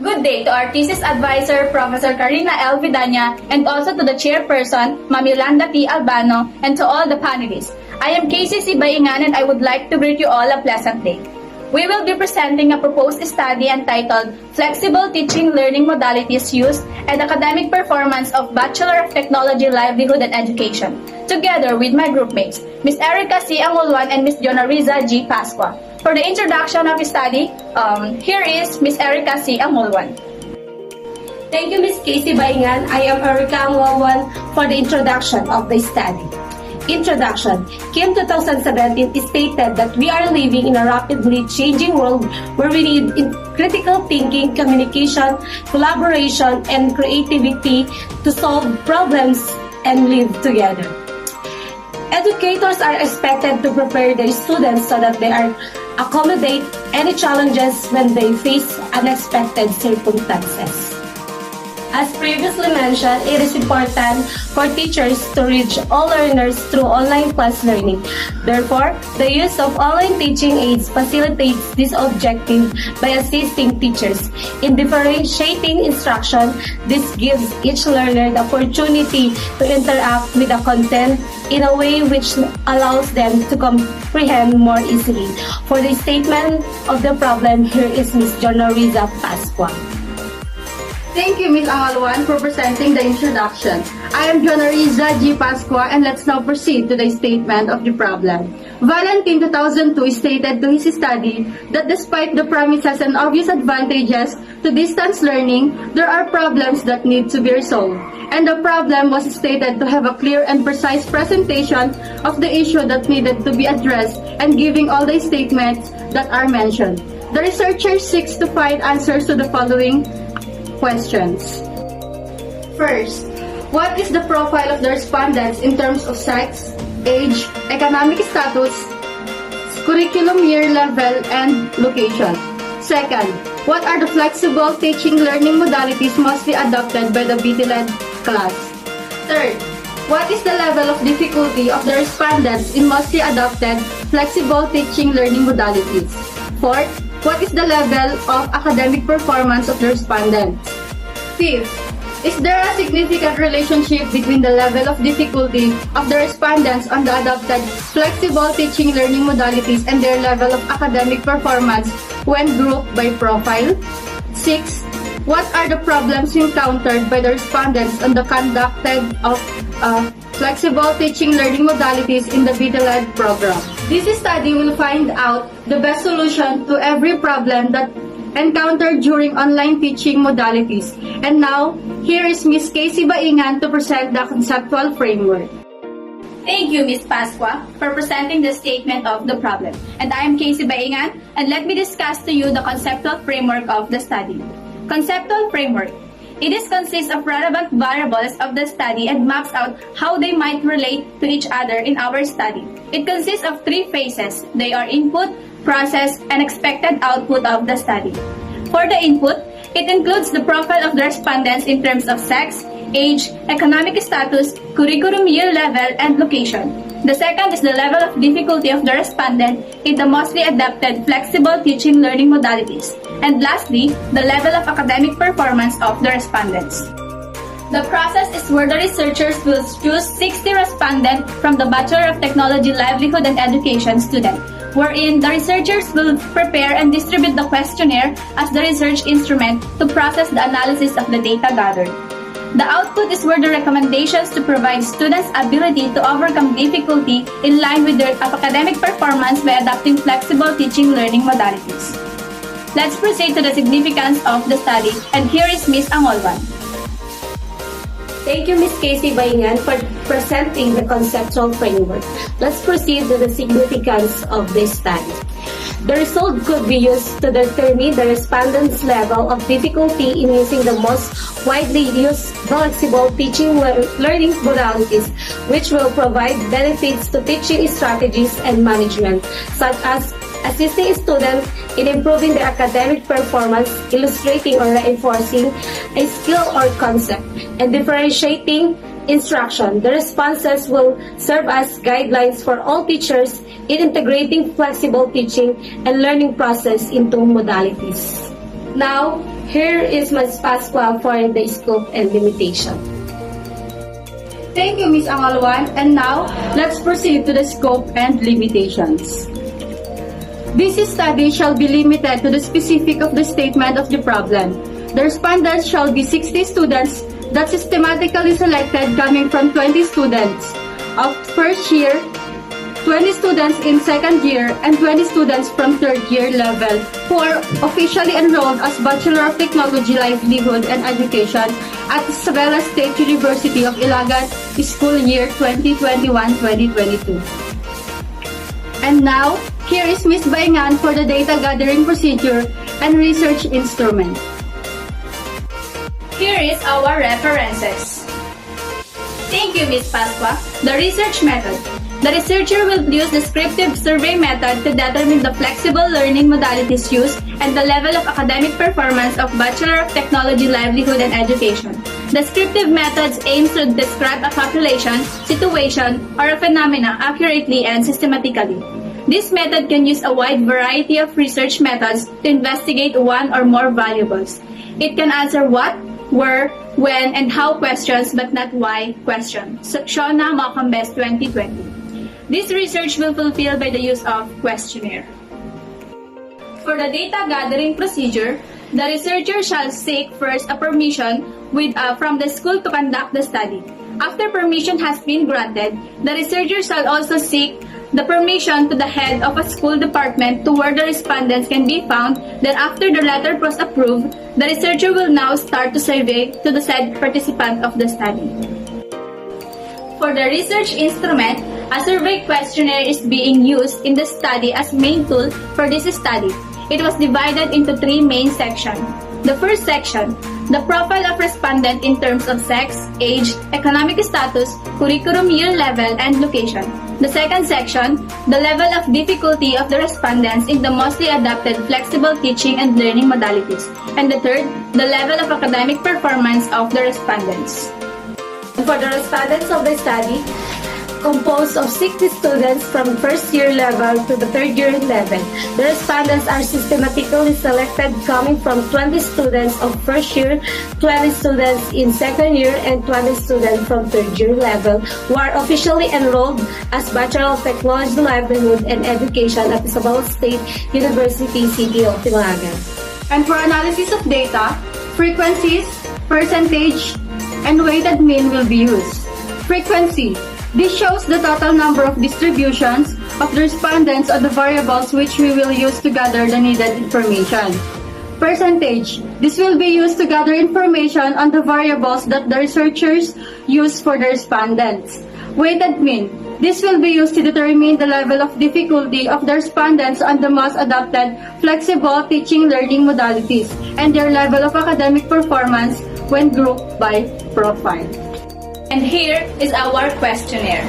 Good day to our thesis advisor, Professor Karina L. Vidania, and also to the chairperson, Ma'am Yolanda T. Albano, and to all the panelists. I am KCC Baingan and I would like to greet you all a pleasant day. We will be presenting a proposed study entitled Flexible Teaching Learning Modalities Used and Academic Performance of Bachelor of Technology Livelihood and Education, together with my groupmates, Ms. Erica C. Angulwan and Ms. Jonariza G. Pascua. For the introduction of the study, here is Ms. Erica C. Angulwan. Thank you, Ms. Casey Baingan. I am Erica Angulwan for the introduction of the study. Introduction. Kim 2017 stated that we are living in a rapidly changing world where we need critical thinking, communication, collaboration, and creativity to solve problems and live together. Educators are expected to prepare their students so that they are accommodate any challenges when they face unexpected circumstances. As previously mentioned, it is important for teachers to reach all learners through online class learning. Therefore, the use of online teaching aids facilitates this objective by assisting teachers in differentiating instruction. This gives each learner the opportunity to interact with the content in a way which allows them to comprehend more easily. For the statement of the problem, here is Ms. Jonariza Pascua. Thank you, Ms. Angulwan, for presenting the introduction. I am Jonariza G. Pascua, and let's now proceed to the statement of the problem. Valentin 2002 stated to his study that despite the promises and obvious advantages to distance learning, there are problems that need to be resolved. And the problem was stated to have a clear and precise presentation of the issue that needed to be addressed and giving all the statements that are mentioned. The researcher seeks to find answers to the following questions. First, what is the profile of the respondents in terms of sex, age, economic status, curriculum year level, and location? Second, what are the flexible teaching learning modalities mostly adopted by the BT-led class? Third, what is the level of difficulty of the respondents in mostly adopted flexible teaching learning modalities? Fourth, what is the level of academic performance of the respondents? Fifth, is there a significant relationship between the level of difficulty of the respondents on the adopted flexible teaching learning modalities and their level of academic performance when grouped by profile? Sixth, what are the problems encountered by the respondents on the conducted of flexible teaching learning modalities in the BT-led program? This study will find out the best solution to every problem that encountered during online teaching modalities. And now, here is Ms. Casey Baingan to present the Conceptual Framework. Thank you, Ms. Pascua, for presenting the statement of the problem. And I am Casey Baingan, and let me discuss to you the conceptual framework of the study. Conceptual framework. It consists of relevant variables of the study and maps out how they might relate to each other in our study. It consists of three phases. They are input, process, and expected output of the study. For the input, it includes the profile of the respondents in terms of sex, age, economic status, curriculum year level, and location. The second is the level of difficulty of the respondent in the mostly adapted flexible teaching learning modalities. And lastly, the level of academic performance of the respondents. The process is where the researchers will choose 60 respondents from the Bachelor of Technology Livelihood and Education student, wherein the researchers will prepare and distribute the questionnaire as the research instrument to process the analysis of the data gathered. The output is where the recommendations to provide students' ability to overcome difficulty in line with their academic performance by adopting flexible teaching learning modalities. Let's proceed to the significance of the study, and here is Ms. Angulwan. Thank you, Ms. Casey Baingan, for presenting the conceptual framework. Let's proceed to the significance of this study. The result could be used to determine the respondents' level of difficulty in using the most widely used flexible teaching learning modalities, which will provide benefits to teaching strategies and management, such as assisting students in improving their academic performance, illustrating or reinforcing a skill or concept, and differentiating instruction. The responses will serve as guidelines for all teachers in integrating flexible teaching and learning process into modalities. Now, Here is Ms. Pascua for the scope and limitation. Thank you, Ms. Angalwan. And now, let's proceed to the scope and limitations. This study shall be limited to the specific of the statement of the problem. The respondents shall be 60 students that systematically selected coming from 20 students of first year, 20 students in second year, and 20 students from third year level who are officially enrolled as Bachelor of Technology, Livelihood, and Education at Isabela State University of Ilagan, school year 2021-2022. And now, here is Ms. Baingan for the data gathering procedure and research instrument. Here is our references. Thank you, Ms. Pascua. The research method. The researcher will use descriptive survey method to determine the flexible learning modalities used and the level of academic performance of Bachelor of Technology, Livelihood, and Education. Descriptive methods aim to describe a population, situation, or a phenomena accurately and systematically. This method can use a wide variety of research methods to investigate one or more variables. It can answer what, where, when, and how questions, but not why questions. Shona Makambes 2020. This research will fulfill by the use of questionnaire. For the data gathering procedure, the researcher shall seek first a permission from the school to conduct the study. After permission has been granted, the researcher shall also seek the permission to the head of a school department to where the respondents can be found. Then after the letter was approved, the researcher will now start to survey to the said participant of the study. For the research instrument, a survey questionnaire is being used in the study as main tool for this study. It was divided into three main sections. The first section, the profile of respondent in terms of sex, age, economic status, curriculum year level, and location. The second section, the level of difficulty of the respondents in the mostly adapted flexible teaching and learning modalities. And the third, the level of academic performance of the respondents. For the respondents of the study, composed of 60 students from first year level to the third year level. The respondents are systematically selected coming from 20 students of first year, 20 students in second year, and 20 students from third year level who are officially enrolled as Bachelor of Technology, Livelihood, and Education at Isabela State University, City of Ilagan. And for analysis of data, frequencies, percentage, and weighted mean will be used. Frequency. This shows the total number of distributions of the respondents of the variables which we will use to gather the needed information. Percentage. This will be used to gather information on the variables that the researchers use for the respondents. Weighted mean. This will be used to determine the level of difficulty of the respondents on the most adapted flexible teaching learning modalities and their level of academic performance when grouped by profile. And here is our questionnaire.